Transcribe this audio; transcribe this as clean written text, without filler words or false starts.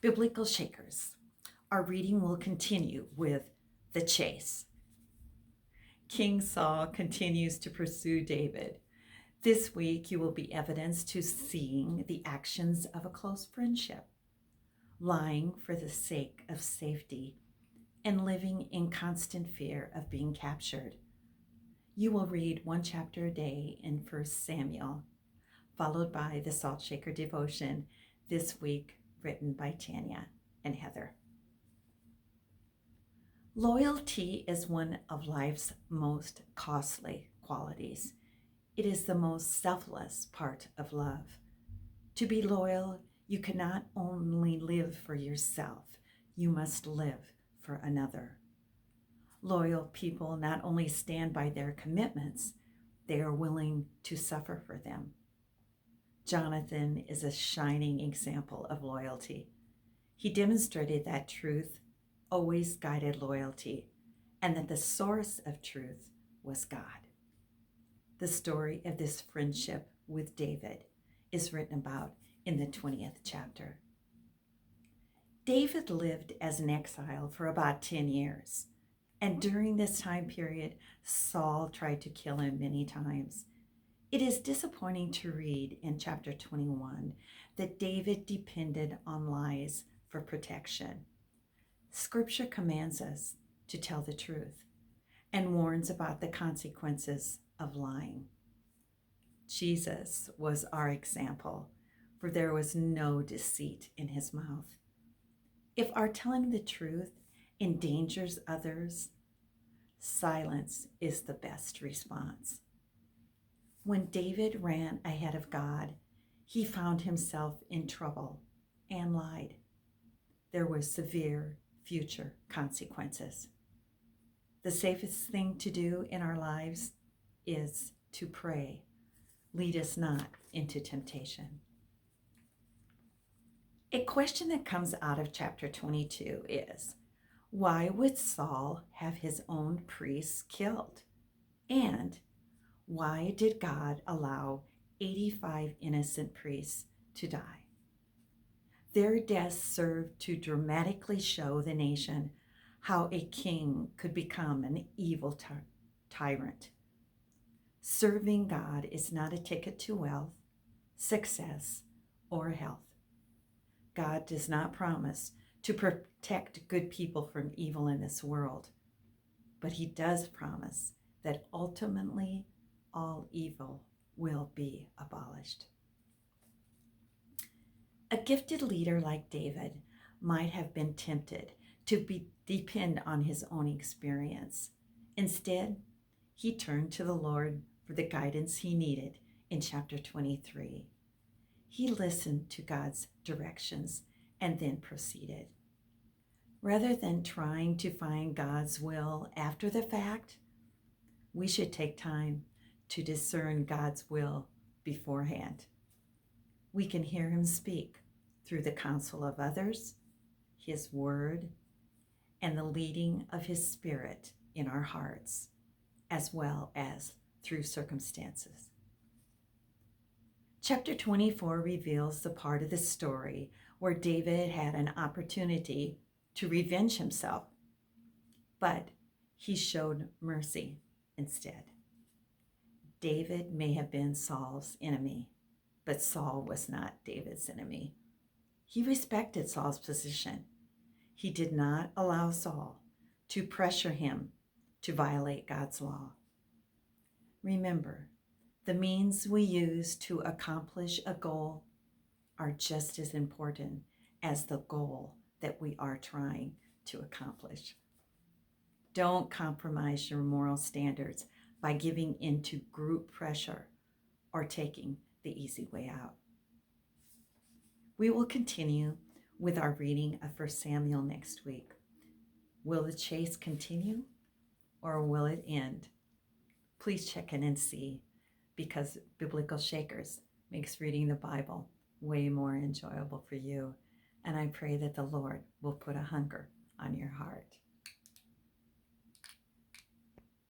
Biblical Shakers. Our reading will continue with the chase. King Saul continues to pursue David. This week, you will be evidence to seeing the actions of a close friendship, lying for the sake of safety, and living in constant fear of being captured. You will read one chapter a day in 1 Samuel, followed by the Salt Shaker devotion this week, written by Tanya and Heather. Loyalty is one of life's most costly qualities. It is the most selfless part of love. To be loyal, you cannot only live for yourself, you must live for another. Loyal people not only stand by their commitments, they are willing to suffer for them. Jonathan is a shining example of loyalty. He demonstrated that truth always guided loyalty, and that the source of truth was God. The story of this friendship with David is written about in the 20th chapter. David lived as an exile for about 10 years, and during this time period, Saul tried to kill him many times. It is disappointing to read in chapter 21 that David depended on lies for protection. Scripture commands us to tell the truth and warns about the consequences of lying. Jesus was our example, for there was no deceit in his mouth. If our telling the truth endangers others, silence is the best response. When David ran ahead of God, he found himself in trouble and lied. There were severe future consequences. The safest thing to do in our lives is to pray, lead us not into temptation. A question that comes out of chapter 22 is, why would Saul have his own priests killed? And why did God allow 85 innocent priests to die? Their deaths served to dramatically show the nation how a king could become an evil tyrant. Serving God is not a ticket to wealth, success, or health. God does not promise to protect good people from evil in this world, but he does promise that ultimately all evil will be abolished. A gifted leader like David might have been tempted to depend on his own experience. Instead, he turned to the Lord for the guidance he needed in chapter 23. He listened to God's directions and then proceeded. Rather than trying to find God's will after the fact, we should take time to discern God's will beforehand. We can hear him speak through the counsel of others, his word, and the leading of his Spirit in our hearts, as well as through circumstances. Chapter 24 reveals the part of the story where David had an opportunity to revenge himself, but he showed mercy instead. David may have been Saul's enemy, but Saul was not David's enemy. He respected Saul's position. He did not allow Saul to pressure him to violate God's law. Remember, the means we use to accomplish a goal are just as important as the goal that we are trying to accomplish. Don't compromise your moral standards by giving in to group pressure or taking the easy way out. We will continue with our reading of 1 Samuel next week. Will the chase continue or will it end? Please check in and see, because Biblical Shakers makes reading the Bible way more enjoyable for you. And I pray that the Lord will put a hunger on your heart.